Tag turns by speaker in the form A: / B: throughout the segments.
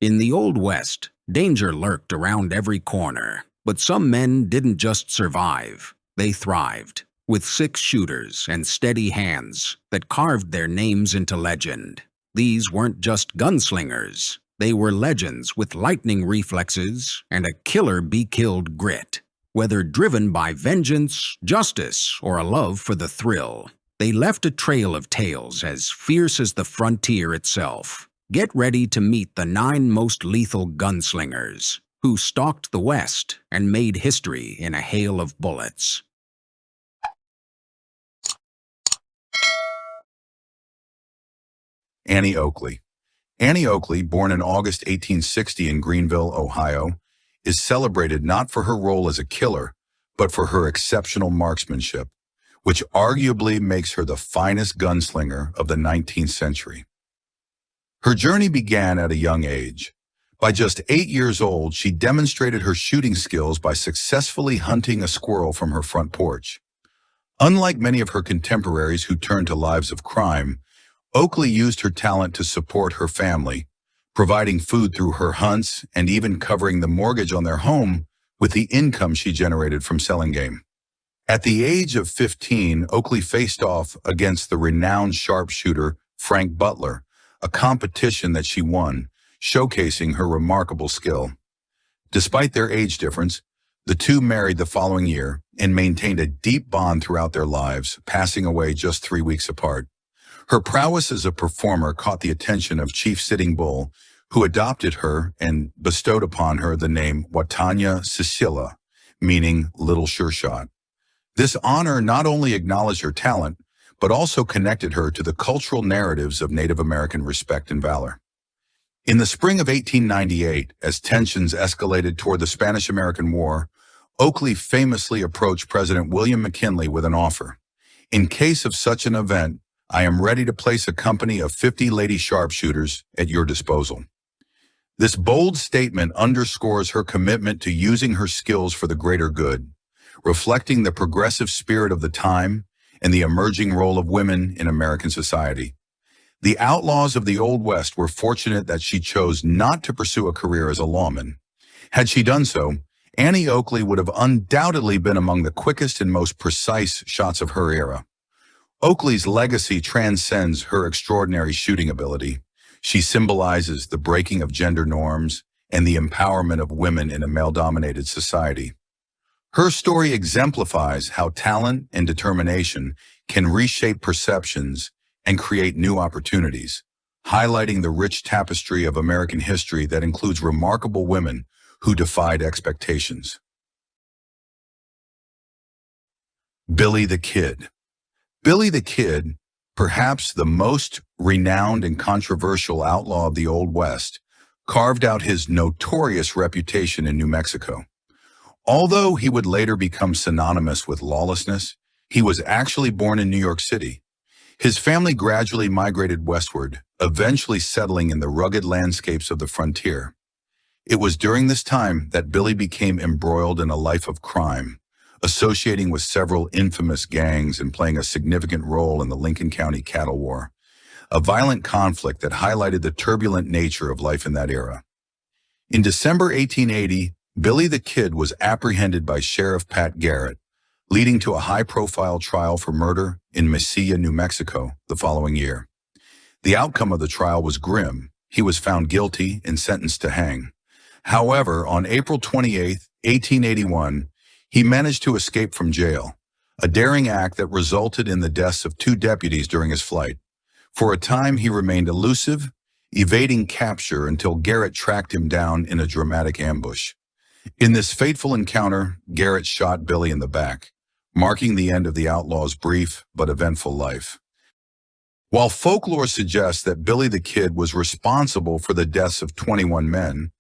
A: In the Old West, danger lurked around every corner, but some men didn't just survive, they thrived, with six-shooters and steady hands that carved their names into legend. These weren't just gunslingers, they were legends with lightning reflexes and a killer-be-killed grit. Whether driven by vengeance, justice, or a love for the thrill, they left a trail of tales as fierce as the frontier itself. Get ready to meet the 9 most lethal gunslingers who stalked the West and made history in a hail of bullets.
B: Annie Oakley. Annie Oakley, born in August 1860 in Greenville, Ohio, is celebrated not for her role as a killer, but for her exceptional marksmanship, which arguably makes her the finest gunslinger of the 19th century. Her journey began at a young age. By just 8 years old, she demonstrated her shooting skills by successfully hunting a squirrel from her front porch. Unlike many of her contemporaries who turned to lives of crime, Oakley used her talent to support her family, providing food through her hunts and even covering the mortgage on their home with the income she generated from selling game. At the age of 15, Oakley faced off against the renowned sharpshooter Frank Butler, a competition that she won, showcasing her remarkable skill. Despite their age difference, the two married the following year and maintained a deep bond throughout their lives, passing away just 3 weeks apart. Her prowess as a performer caught the attention of Chief Sitting Bull, who adopted her and bestowed upon her the name Watanya Cecilia, meaning Little Sure Shot. This honor not only acknowledged her talent, but also connected her to the cultural narratives of Native American respect and valor. In the spring of 1898, as tensions escalated toward the Spanish-American War, Oakley famously approached President William McKinley with an offer. In case of such an event, I am ready to place a company of 50 lady sharpshooters at your disposal. This bold statement underscores her commitment to using her skills for the greater good, reflecting the progressive spirit of the time and the emerging role of women in American society. The outlaws of the Old West were fortunate that she chose not to pursue a career as a lawman. Had she done so, Annie Oakley would have undoubtedly been among the quickest and most precise shots of her era. Oakley's legacy transcends her extraordinary shooting ability. She symbolizes the breaking of gender norms and the empowerment of women in a male-dominated society. Her story exemplifies how talent and determination can reshape perceptions and create new opportunities, highlighting the rich tapestry of American history that includes remarkable women who defied expectations. Billy the Kid. Billy the Kid, perhaps the most renowned and controversial outlaw of the Old West, carved out his notorious reputation in New Mexico. Although he would later become synonymous with lawlessness, he was actually born in New York City. His family gradually migrated westward, eventually settling in the rugged landscapes of the frontier. It was during this time that Billy became embroiled in a life of crime, associating with several infamous gangs and playing a significant role in the Lincoln County Cattle War, a violent conflict that highlighted the turbulent nature of life in that era. In December 1880, Billy the Kid was apprehended by Sheriff Pat Garrett, leading to a high-profile trial for murder in Mesilla, New Mexico, the following year. The outcome of the trial was grim. He was found guilty and sentenced to hang. However, on April 28, 1881, he managed to escape from jail, a daring act that resulted in the deaths of 2 deputies during his flight. For a time, he remained elusive, evading capture until Garrett tracked him down in a dramatic ambush. In this fateful encounter, Garrett shot Billy in the back, marking the end of the outlaw's brief but eventful life. While folklore suggests that Billy the Kid was responsible for the deaths of 21 men,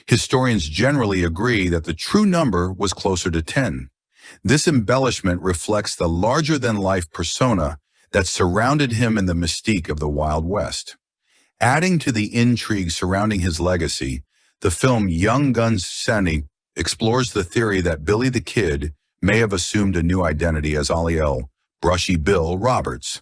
B: historians generally agree that the true number was closer to 10. This embellishment reflects the larger-than-life persona that surrounded him in the mystique of the Wild West. Adding to the intrigue surrounding his legacy, the film Young Guns Senny explores the theory that Billy the Kid may have assumed a new identity as Aliel, Brushy Bill Roberts.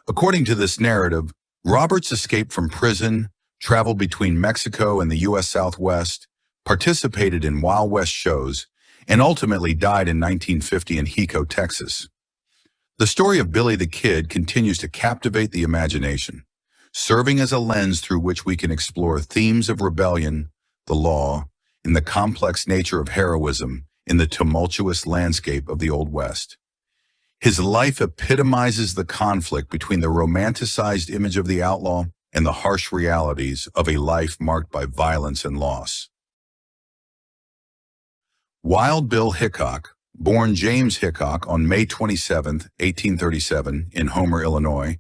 B: According to this narrative, Roberts escaped from prison, traveled between Mexico and the U.S. Southwest, participated in Wild West shows, and ultimately died in 1950 in Hico, Texas. The story of Billy the Kid continues to captivate the imagination, serving as a lens through which we can explore themes of rebellion, the law, and the complex nature of heroism in the tumultuous landscape of the Old West. His life epitomizes the conflict between the romanticized image of the outlaw and the harsh realities of a life marked by violence and loss. Wild Bill Hickok, born James Hickok on May 27, 1837, in Homer, Illinois,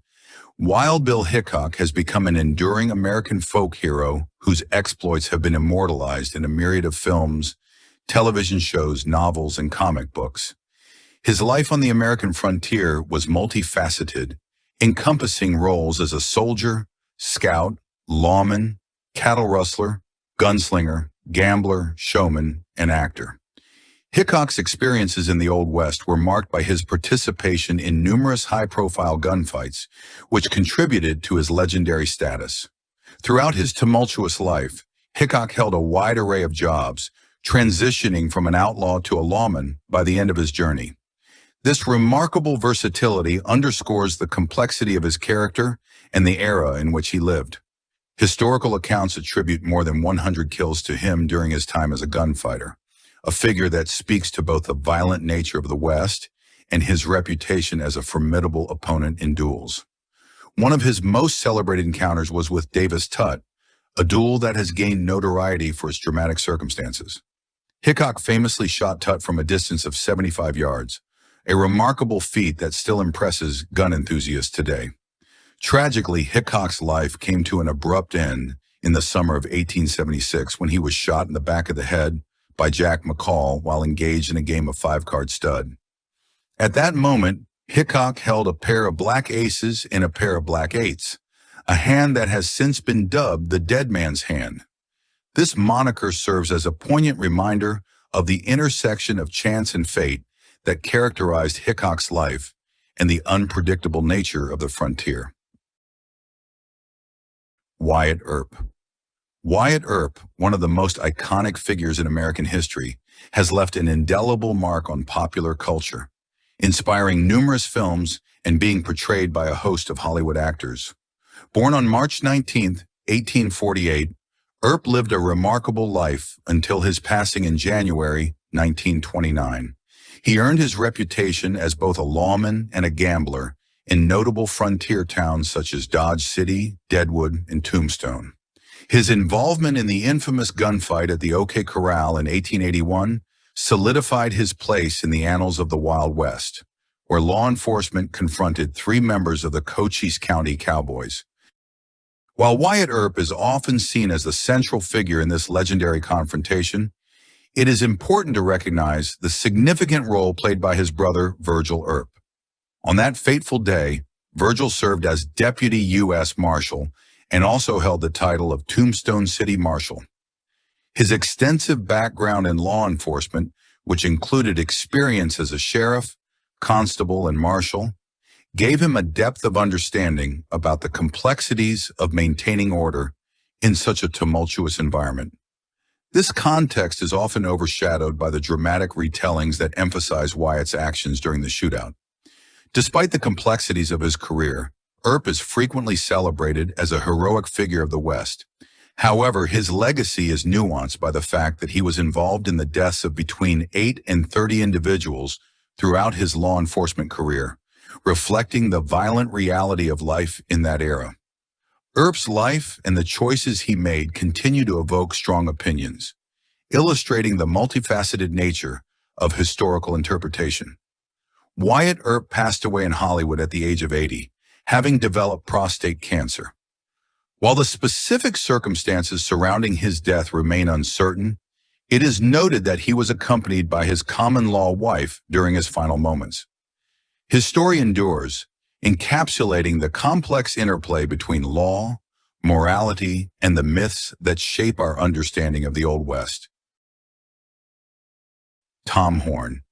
B: Wild Bill Hickok has become an enduring American folk hero whose exploits have been immortalized in a myriad of films, television shows, novels, and comic books. His life on the American frontier was multifaceted, encompassing roles as a soldier, scout, lawman, cattle rustler, gunslinger, gambler, showman, and actor. Hickok's experiences in the Old West were marked by his participation in numerous high-profile gunfights, which contributed to his legendary status. Throughout his tumultuous life, Hickok held a wide array of jobs, transitioning from an outlaw to a lawman by the end of his journey. This remarkable versatility underscores the complexity of his character and the era in which he lived. Historical accounts attribute more than 100 kills to him during his time as a gunfighter, a figure that speaks to both the violent nature of the West and his reputation as a formidable opponent in duels. One of his most celebrated encounters was with Davis Tutt, a duel that has gained notoriety for its dramatic circumstances. Hickok famously shot Tutt from a distance of 75 yards, a remarkable feat that still impresses gun enthusiasts today. Tragically, Hickok's life came to an abrupt end in the summer of 1876 when he was shot in the back of the head by Jack McCall while engaged in a game of five-card stud. At that moment, Hickok held a pair of black aces and a pair of black eights, a hand that has since been dubbed the dead man's hand. This moniker serves as a poignant reminder of the intersection of chance and fate that characterized Hickok's life and the unpredictable nature of the frontier. Wyatt Earp. Wyatt Earp, one of the most iconic figures in American history, has left an indelible mark on popular culture, inspiring numerous films and being portrayed by a host of Hollywood actors. Born on March 19, 1848, Earp lived a remarkable life until his passing in January 1929. He earned his reputation as both a lawman and a gambler in notable frontier towns such as Dodge City, Deadwood, and Tombstone. His involvement in the infamous gunfight at the Oakley Corral in 1881 solidified his place in the annals of the Wild West, where law enforcement confronted 3 members of the Cochise County Cowboys. While Wyatt Earp is often seen as the central figure in this legendary confrontation, it is important to recognize the significant role played by his brother, Virgil Earp. On that fateful day, Virgil served as Deputy U.S. Marshal and also held the title of Tombstone City Marshal. His extensive background in law enforcement, which included experience as a sheriff, constable, and marshal, gave him a depth of understanding about the complexities of maintaining order in such a tumultuous environment. This context is often overshadowed by the dramatic retellings that emphasize Wyatt's actions during the shootout. Despite the complexities of his career, Earp is frequently celebrated as a heroic figure of the West. However, his legacy is nuanced by the fact that he was involved in the deaths of between 8 and 30 individuals throughout his law enforcement career, reflecting the violent reality of life in that era. Earp's life and the choices he made continue to evoke strong opinions, illustrating the multifaceted nature of historical interpretation. Wyatt Earp passed away in Hollywood at the age of 80, having developed prostate cancer. While the specific circumstances surrounding his death remain uncertain, it is noted that he was accompanied by his common-law wife during his final moments. His story endures, encapsulating the complex interplay between law, morality, and the myths that shape our understanding of the Old West. Tom Horn.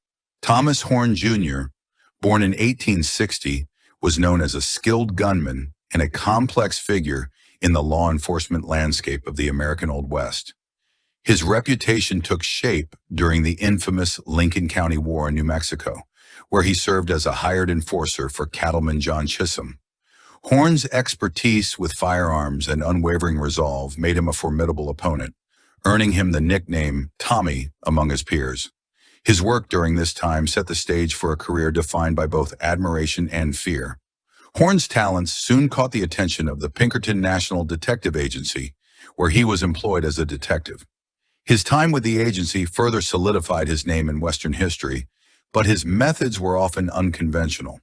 B: Thomas Horn, Jr., born in 1860, was known as a skilled gunman and a complex figure in the law enforcement landscape of the American Old West. His reputation took shape during the infamous Lincoln County War in New Mexico, where he served as a hired enforcer for cattleman John Chisholm. Horne's expertise with firearms and unwavering resolve made him a formidable opponent, earning him the nickname Tommy among his peers. His work during this time set the stage for a career defined by both admiration and fear. Horne's talents soon caught the attention of the Pinkerton National Detective Agency, where he was employed as a detective. His time with the agency further solidified his name in Western history, but his methods were often unconventional.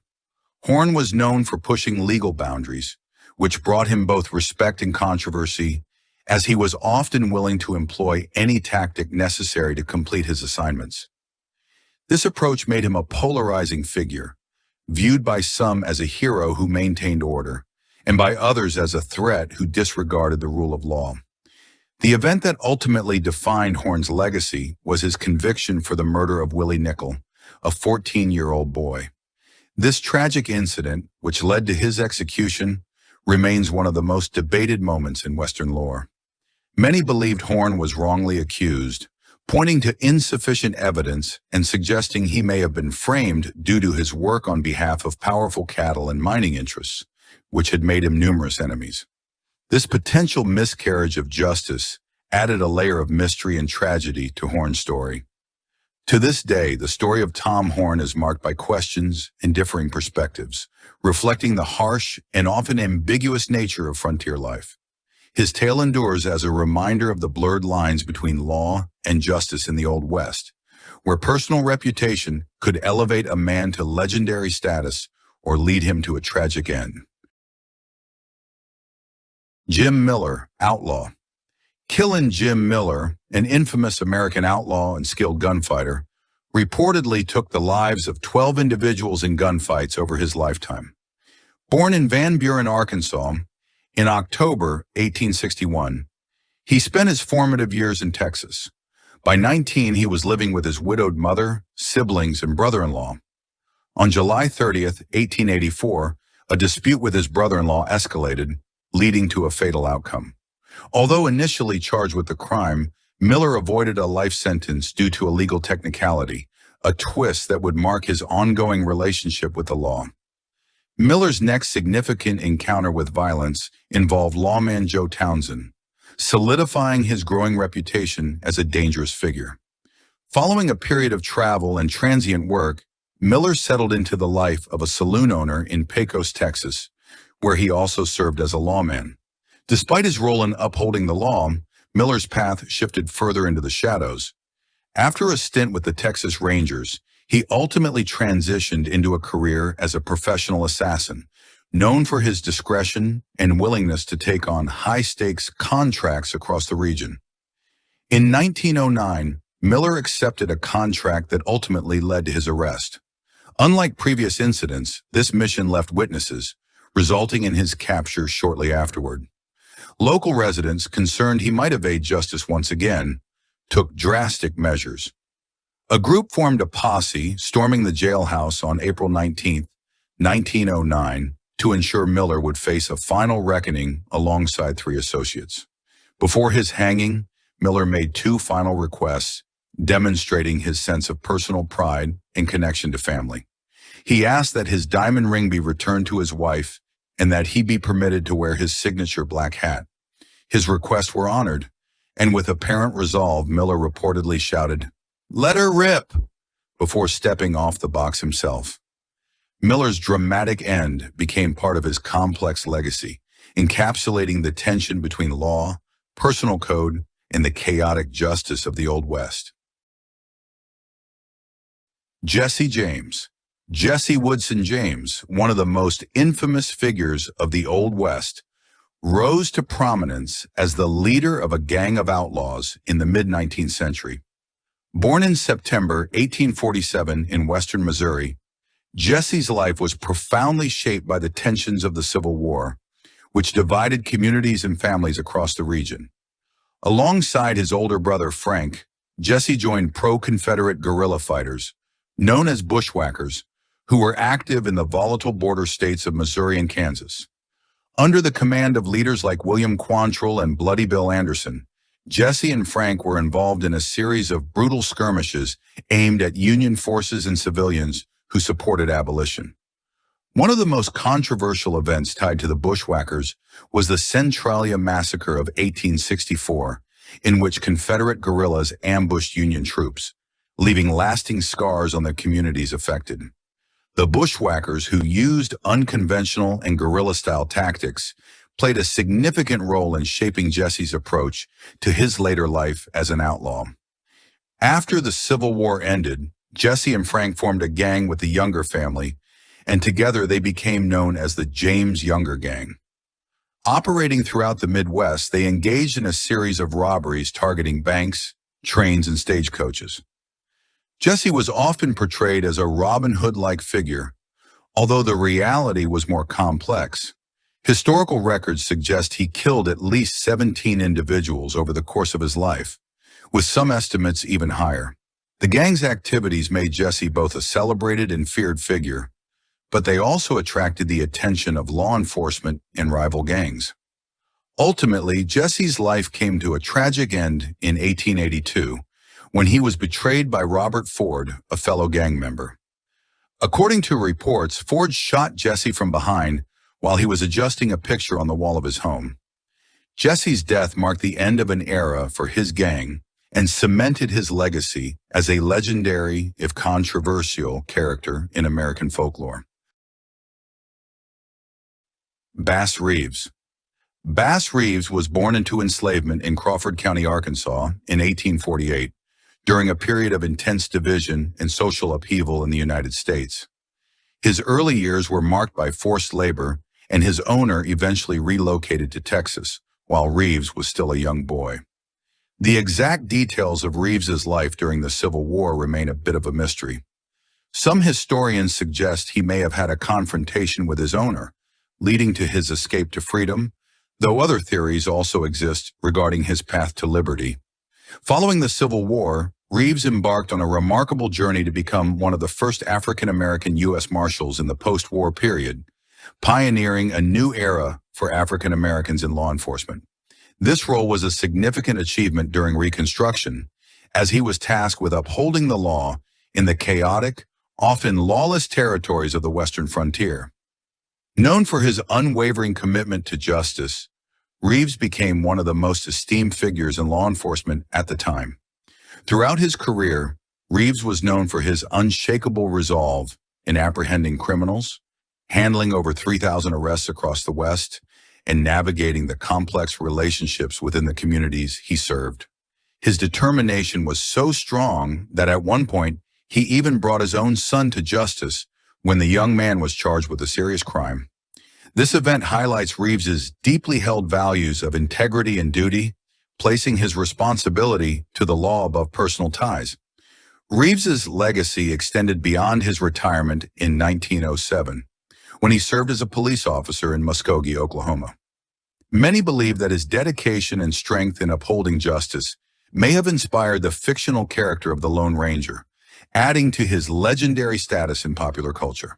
B: Horne was known for pushing legal boundaries, which brought him both respect and controversy, as he was often willing to employ any tactic necessary to complete his assignments. This approach made him a polarizing figure, viewed by some as a hero who maintained order, and by others as a threat who disregarded the rule of law. The event that ultimately defined Horne's legacy was his conviction for the murder of Willie Nickel, a 14-year-old boy. This tragic incident, which led to his execution, remains one of the most debated moments in Western lore. Many believed Horne was wrongly accused, pointing to insufficient evidence and suggesting he may have been framed due to his work on behalf of powerful cattle and mining interests, which had made him numerous enemies. This potential miscarriage of justice added a layer of mystery and tragedy to Horne's story. To this day, the story of Tom Horne is marked by questions and differing perspectives, reflecting the harsh and often ambiguous nature of frontier life. His tale endures as a reminder of the blurred lines between law and justice in the Old West, where personal reputation could elevate a man to legendary status or lead him to a tragic end. Jim Miller, outlaw. Killin' Jim Miller, an infamous American outlaw and skilled gunfighter, reportedly took the lives of 12 individuals in gunfights over his lifetime. Born in Van Buren, Arkansas, in October 1861, he spent his formative years in Texas. By 19, he was living with his widowed mother, siblings, and brother-in-law. On July 30th, 1884, a dispute with his brother-in-law escalated, leading to a fatal outcome. Although initially charged with the crime, Miller avoided a life sentence due to a legal technicality, a twist that would mark his ongoing relationship with the law. Miller's next significant encounter with violence involved lawman Joe Townsend, solidifying his growing reputation as a dangerous figure. Following a period of travel and transient work, Miller settled into the life of a saloon owner in Pecos, Texas, where he also served as a lawman. Despite his role in upholding the law, Miller's path shifted further into the shadows. After a stint with the Texas Rangers, he ultimately transitioned into a career as a professional assassin, known for his discretion and willingness to take on high-stakes contracts across the region. In 1909, Miller accepted a contract that ultimately led to his arrest. Unlike previous incidents, this mission left witnesses, resulting in his capture shortly afterward. Local residents, concerned he might evade justice once again, took drastic measures. A group formed a posse storming the jailhouse on April 19, 1909, to ensure Miller would face a final reckoning alongside 3 associates. Before his hanging, Miller made 2 final requests, demonstrating his sense of personal pride and connection to family. He asked that his diamond ring be returned to his wife and that he be permitted to wear his signature black hat. His requests were honored, and with apparent resolve, Miller reportedly shouted, "Let her rip," before stepping off the box himself. Miller's dramatic end became part of his complex legacy, encapsulating the tension between law, personal code, and the chaotic justice of the Old West. Jesse James. Jesse Woodson James, one of the most infamous figures of the Old West, rose to prominence as the leader of a gang of outlaws in the mid-19th century. Born in September 1847 in western Missouri, Jesse's life was profoundly shaped by the tensions of the Civil War, which divided communities and families across the region. Alongside his older brother Frank, Jesse joined pro-Confederate guerrilla fighters, known as bushwhackers, who were active in the volatile border states of Missouri and Kansas. Under the command of leaders like William Quantrill and Bloody Bill Anderson, Jesse and Frank were involved in a series of brutal skirmishes aimed at Union forces and civilians who supported abolition. One of the most controversial events tied to the Bushwhackers was the Centralia Massacre of 1864, in which Confederate guerrillas ambushed Union troops, leaving lasting scars on the communities affected. The Bushwhackers, who used unconventional and guerrilla-style tactics, played a significant role in shaping Jesse's approach to his later life as an outlaw. After the Civil War ended, Jesse and Frank formed a gang with the Younger family, and together they became known as the James Younger Gang. Operating throughout the Midwest, they engaged in a series of robberies targeting banks, trains, and stagecoaches. Jesse was often portrayed as a Robin Hood-like figure, although the reality was more complex. Historical records suggest he killed at least 17 individuals over the course of his life, with some estimates even higher. The gang's activities made Jesse both a celebrated and feared figure, but they also attracted the attention of law enforcement and rival gangs. Ultimately, Jesse's life came to a tragic end in 1882, when he was betrayed by Robert Ford, a fellow gang member. According to reports, Ford shot Jesse from behind while he was adjusting a picture on the wall of his home. Jesse's death marked the end of an era for his gang and cemented his legacy as a legendary, if controversial, character in American folklore. Bass Reeves. Bass Reeves was born into enslavement in Crawford County, Arkansas in 1848, during a period of intense division and social upheaval in the United States. His early years were marked by forced labor, and his owner eventually relocated to Texas, while Reeves was still a young boy. The exact details of Reeves's life during the Civil War remain a bit of a mystery. Some historians suggest he may have had a confrontation with his owner, leading to his escape to freedom, though other theories also exist regarding his path to liberty. Following the Civil War, Reeves embarked on a remarkable journey to become one of the first African-American U.S. Marshals in the post-war period, pioneering a new era for African Americans in law enforcement. This role was a significant achievement during Reconstruction, as he was tasked with upholding the law in the chaotic, often lawless territories of the Western frontier. Known for his unwavering commitment to justice, Reeves became one of the most esteemed figures in law enforcement at the time. Throughout his career, Reeves was known for his unshakable resolve in apprehending criminals, handling over 3,000 arrests across the West, and navigating the complex relationships within the communities he served. His determination was so strong that at one point, he even brought his own son to justice when the young man was charged with a serious crime. This event highlights Reeves's deeply held values of integrity and duty, placing his responsibility to the law above personal ties. Reeves's legacy extended beyond his retirement in 1907, when he served as a police officer in Muskogee, Oklahoma. Many believe that his dedication and strength in upholding justice may have inspired the fictional character of the Lone Ranger, adding to his legendary status in popular culture.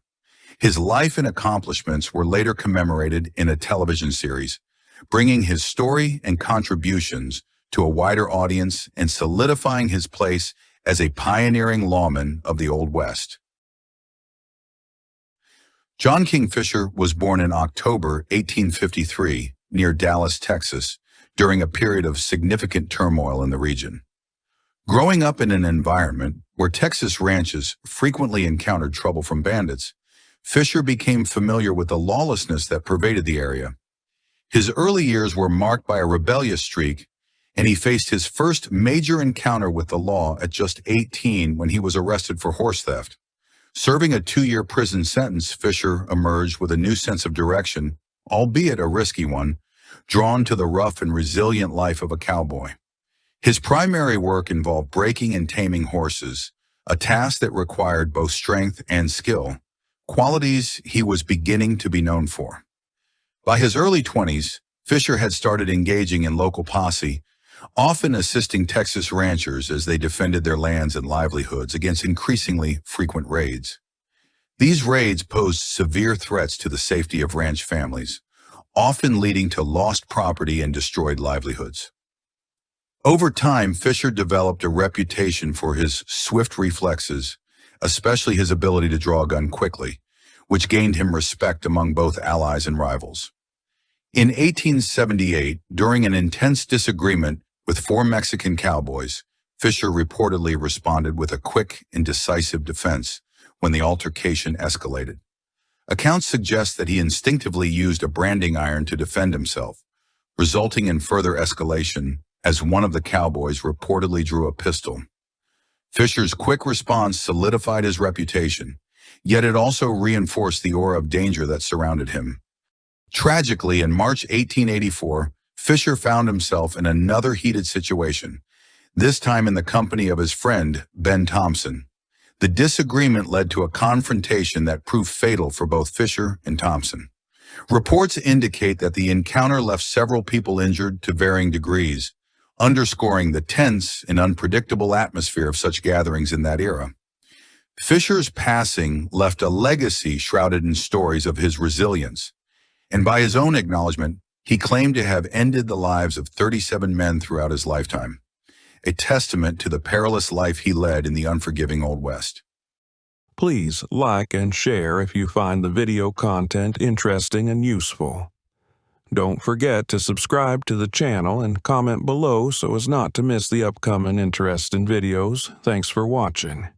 B: His life and accomplishments were later commemorated in a television series, bringing his story and contributions to a wider audience and solidifying his place as a pioneering lawman of the Old West. John King Fischer was born in October 1853 near Dallas, Texas, during a period of significant turmoil in the region. Growing up in an environment where Texas ranches frequently encountered trouble from bandits, Fischer became familiar with the lawlessness that pervaded the area. His early years were marked by a rebellious streak, and he faced his first major encounter with the law at just 18 when he was arrested for horse theft. Serving a 2-year prison sentence, Fischer emerged with a new sense of direction, albeit a risky one, drawn to the rough and resilient life of a cowboy. His primary work involved breaking and taming horses, a task that required both strength and skill, qualities he was beginning to be known for. By his early 20s, Fischer had started engaging in local posse, often assisting Texas ranchers as they defended their lands and livelihoods against increasingly frequent raids. These raids posed severe threats to the safety of ranch families, often leading to lost property and destroyed livelihoods. Over time, Fischer developed a reputation for his swift reflexes, especially his ability to draw a gun quickly, which gained him respect among both allies and rivals. In 1878, during an intense disagreement with 4 Mexican cowboys, Fischer reportedly responded with a quick and decisive defense when the altercation escalated. Accounts suggest that he instinctively used a branding iron to defend himself, resulting in further escalation as one of the cowboys reportedly drew a pistol. Fischer's quick response solidified his reputation, yet it also reinforced the aura of danger that surrounded him. Tragically, in March 1884, Fischer found himself in another heated situation, this time in the company of his friend, Ben Thompson. The disagreement led to a confrontation that proved fatal for both Fischer and Thompson. Reports indicate that the encounter left several people injured to varying degrees, underscoring the tense and unpredictable atmosphere of such gatherings in that era. Fischer's passing left a legacy shrouded in stories of his resilience, and by his own acknowledgement, he claimed to have ended the lives of 37 men throughout his lifetime, a testament to the perilous life he led in the unforgiving Old West.
C: Please like and share if you find the video content interesting and useful. Don't forget to subscribe to the channel and comment below so as not to miss the upcoming interesting videos. Thanks for watching.